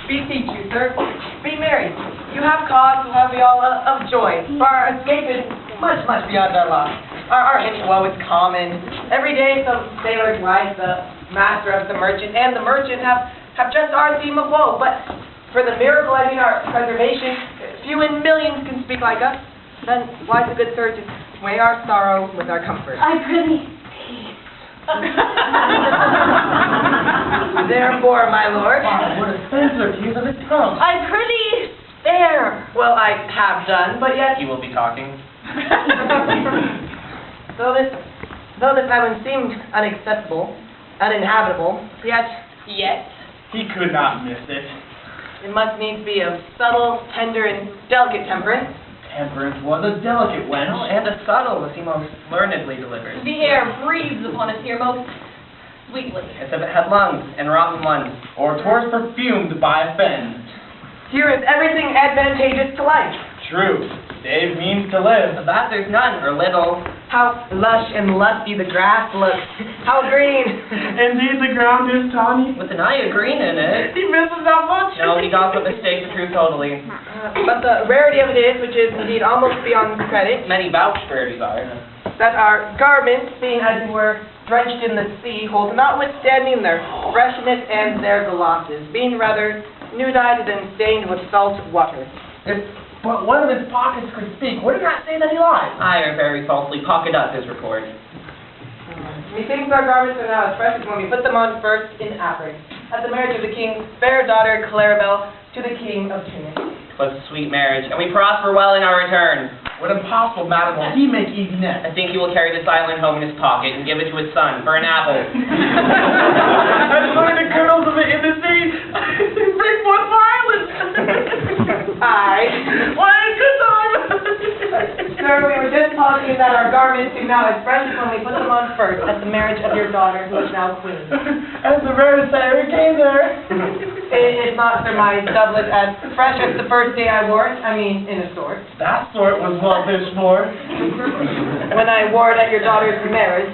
beseech you, sir, be merry. You have cause to have all of joy, for our escape is much, much beyond our lot. Our any woe is common. Every day some sailor's wife, the master of the merchant, and the merchant have just our theme of woe. But for the miracle, I mean our preservation, few in millions can speak like us. Then why the good surgeon weigh our sorrow with our comfort? I prithee. Therefore, my lord. What a censer to use of his tongue. I prithee, spare. Well, I have done, but yet He will be talking. though this island seemed inaccessible, uninhabitable, yet He could not miss it. it must needs be of subtle, tender, and delicate temperance. Temperance was a delicate wench. And a subtle was he most learnedly delivered. The air breathes upon us here most sweetly. As if it had lungs and rotten ones. Or 'twas perfumed by a fen. Here is everything advantageous to life. True. Dave means to live. Of that there's none, or little. How lush and lusty the grass looks. How green. Indeed, the ground is tawny. With an eye of green in it. He misses out much. No, he does but mistake the truth totally. But the rarity of it is, which is indeed almost beyond credit, Many vouch for it desire. that our garments, being as it were drenched in the sea, hold notwithstanding their freshness and their glosses, being rather new-dyed and stained with salt water. If but one of his pockets could speak, would he not say that he lies? I are very falsely pocket up his report. Methinks our garments are now as fresh as when we put them on first in Africa, at the marriage of the king's fair daughter Claribel to the king of Tunis. 'Twas a sweet marriage, and we prosper well in our return. What impossible, madam, will he make easy I net? think he will carry this island home in his pocket and give it to his son for an apple. I'm going to kernels of it in the sea. Bring forth for island. Aye. What a good time. Sir, we were just talking that our garments are now as fresh as when we put them on first at the marriage of your daughter, who is now queen. As the rarest I ever came there. Is not, sir, my doublet as fresh as the first day I wore it? I mean, in a sort. That sort was well wished for. When I wore it at your daughter's marriage.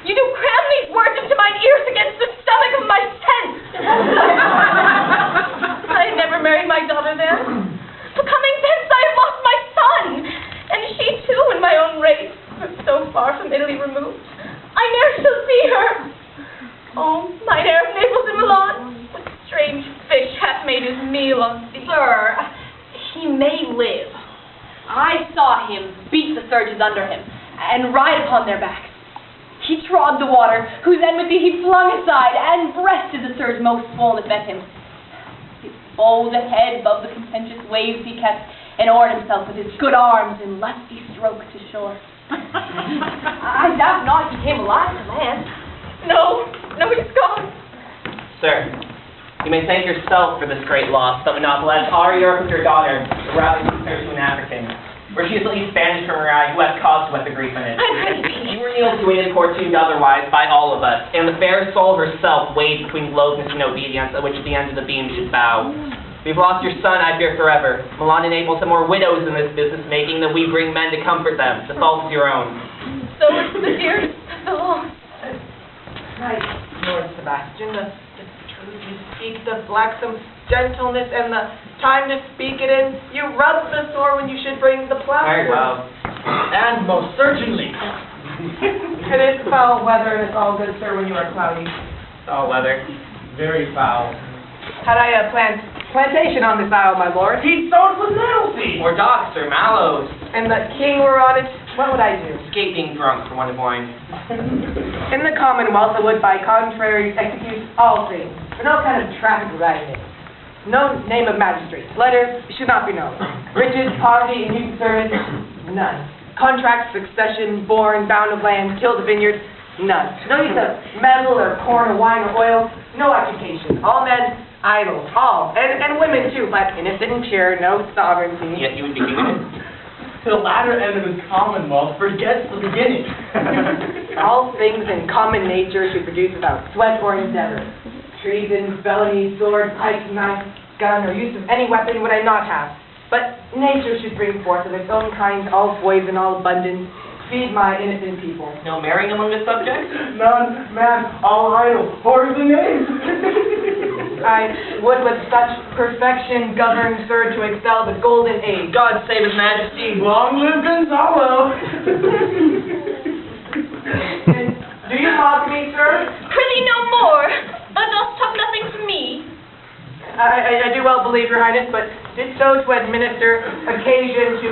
You do cram these words into mine ears against the stomach of my sense. I never married my daughter then. For coming thence I have lost my son, and she too in my own race, but so far from Italy removed. I ne'er shall see her. Oh, mine heir of Naples and Milan, what strange fish hath made his meal on sea. Sir, he may live. I saw him beat the surges under him, and ride upon their backs. He trod the water, whose enmity he flung aside, and breasted the surge most swoln that met him. His bold head above the contentious waves he kept, and oared himself with his good arms in lusty stroke to shore. I doubt not he came alive to land. No, he's gone. Sir, you may thank yourself for this great loss, but would not bless our Europe with your daughter, but rather send her to an African, where she is at least banished from her eye, who has cause to wet the grief in it. You were kneeled to and importuned otherwise by all of us, and the fair soul herself weighed between loathness and obedience, at which the ends of the beam should bow. We've lost your son, I fear, forever. Milan and Naples have more widows in this business making than we bring men to comfort them. The fault is your own. So is the dearest of the lost. Right, Lord Sebastian, the truth you speak, the blacksome gentleness, and the time to speak it in. You rub the sore when you should bring the plaster. Very well. And most certainly. It is foul weather, and it's all good, sir, when you are cloudy. All weather. Very foul. Had I a plantation on this isle, my lord, He sowed with nettle seed. Or docks, or mallows. and the king were on it, what would I do? Escape being drunk for want of wine. In the Commonwealth, I would by contrary execute all things, for no kind of traffic riding. No name of magistrate. Letters should not be known. Riches, poverty, and youth service, none. Contract, succession, born, bound of land, killed a vineyard, none. No use of metal or corn or wine or oil, no occupation. All men idle, all, and women too, but innocent and pure, no sovereignty. Yet you would be keeping it. The latter end of his commonwealth forgets the beginning. All things in common nature should produce without sweat or endeavor. Treason, felony, sword, pike, knife, gun, or use of any weapon would I not have. But nature should bring forth of its own kind all poison, all abundance, feed my innocent people. No marrying among the subjects? None, man, all idle, whores and knaves. I would with such perfection govern, sir, to excel the golden age. God save His Majesty. Long live Gonzalo! And do you mock me, sir? Prithee no more. Thou dost talk nothing to me. I do well believe, Your Highness, but did so to administer occasion to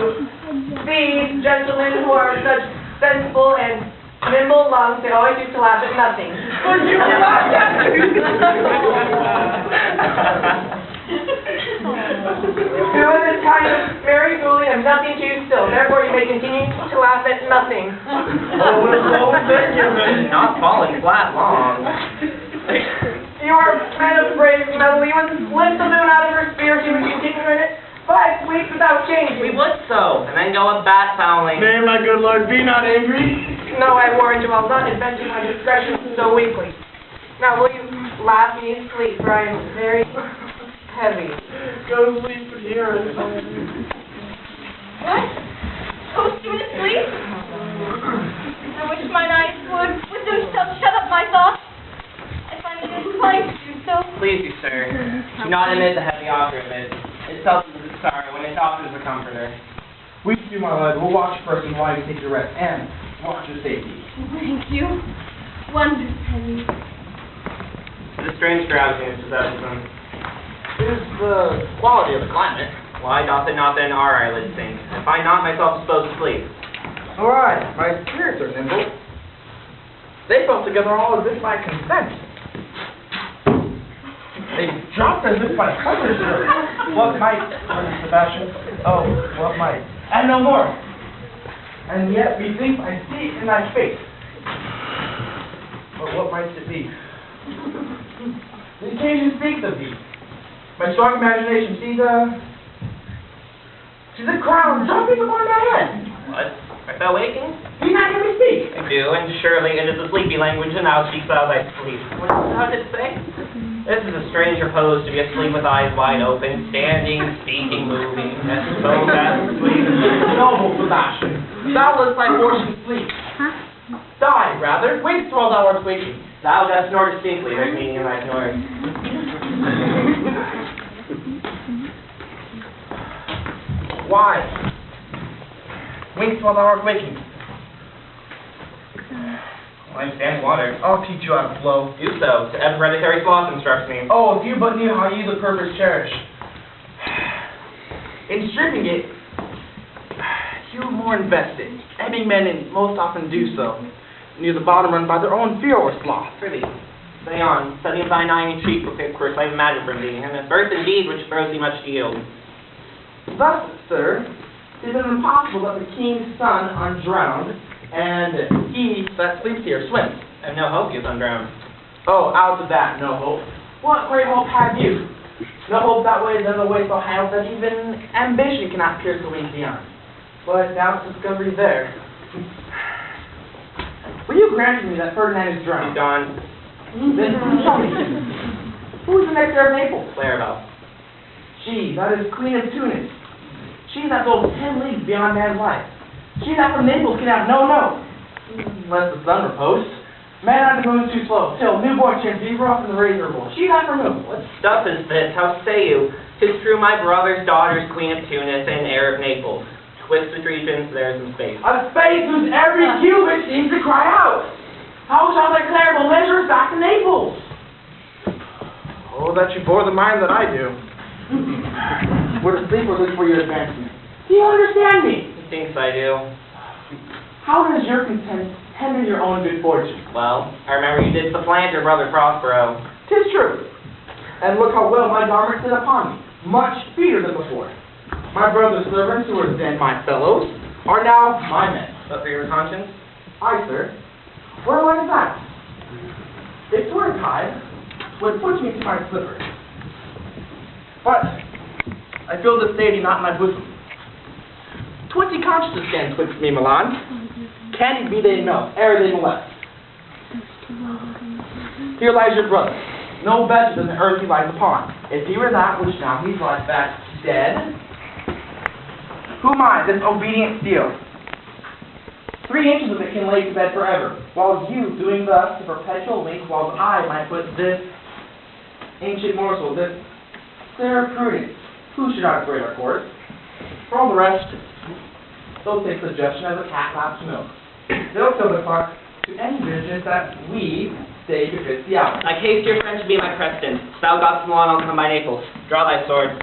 these gentlemen who are such sensible and nimble lungs, they always used to laugh at nothing. Doing this kind of merry fooling of nothing to you still, therefore you may continue to laugh at nothing. Not falling flat long. You are men of brave metal, you would lift the moon out of her spear, she would continue in it 5 weeks without changing. We would so, and then go a bat fouling. Nay, my good lord, be not angry. No, I warned you, I'll not invent my discretion so weakly. Now, will you laugh me to sleep, for I am very heavy. Go to sleep here. What? Toast you to sleep? I wish mine eyes would, with themselves shut up my thoughts. I find it inclined to do so. Please you, sir, do not admit the heavy author of it. It softens the sorrow when it softens the comforter. We too, my lord, will watch first and while you take your rest, and watch your safety. Thank you. Wondrous heavy. The strange drowsiness possesses them. It is the quality of the climate. Why doth it not then our eyelids sink? I find not myself disposed to sleep. All right, my spirits are nimble. They fell together all as if by consent. They dropped as if by pleasure. What might, Sebastian? Oh, what might? And no more. And yet methinks I see it in thy face. But what might it be? The occasion speaks of thee. My strong imagination sees a crown jumping upon my head. What? Art thou waking? Do you not hear me speak? I do, and surely it is a sleepy language, and thou speakst out thy sleep. How did it say? This is a strange repose to be asleep with eyes wide open, standing, speaking, moving, and so fast asleep. Noble Sebastian, thou lest thy portion sleep. Die, rather. Wake while thou art waking. Thou dost snore distinctly, there's meaning in thy snores. Why? Wink while thou art waking. I am standing water. I'll teach you how to flow. Do so, to hereditary sloth instructs me. Oh, if you but knew how you the purpose cherish. In stripping it, you were more invested. Ebbing men most often do so. Near the bottom run by their own fear or sloth. Prithee, say on, study of thine eye and cheek, course I have matter from thee, and this birth indeed which throws thee much to yield. Thus, sir, it is impossible that the king's son undrowned, and he that sleeps here swims. I have no hope he is undrowned. Oh, out of that, no hope. What great hope have you? No hope that way than the way so high that even ambition cannot pierce the wings beyond. But now discovery there. Will you grant me that Ferdinand is drowned? Gone. Then show me. Who is the next heir of Naples? Clarabelle. She, that is Queen of Tunis. She that goes 10 leagues beyond man's life. She that from Naples can have no. Unless the sun repose. Man on the moon's too slow. Till newborn chins be rough and razorable. She that from whom? What stuff is this? How say you? 'Tis true my brother's daughter's Queen of Tunis and heir of Naples. Twixt the regions, there's in space. A face whose every cubit seems to cry out. How shall I declare the measure back to Naples? Oh, that you bore the mind that I do. Were to sleep or look for your advancement. Do you understand me? Thinks I do. How does your content tender your own good fortune? Well, I remember you did supplant your brother Prospero. 'Tis true. And look how well my garments sit upon me, much speedier than before. My brother's servants, who were then my fellows, are now my men. But for your conscience? Aye, sir. Where was that? If were tied, would put me to my slippers. But I feel the safety not in my bosom. 20 consciences stand twixt me, Milan. Can be they know, ere they molest. Here lies your brother, no better than the earth he lies upon. If he were that which now he lies back dead, who am I, this obedient steel? 3 inches of it can lay to bed forever, while you, doing thus, the perpetual link, while I might put this ancient morsels that clear prudence, who should not break our course? For all the rest, they'll take suggestion as a cat laps milk. They'll kill the clock to any business that we say befits the hour. I case your friend to be my Preston. Thou got Milan, I'll come by Naples. Draw thy sword.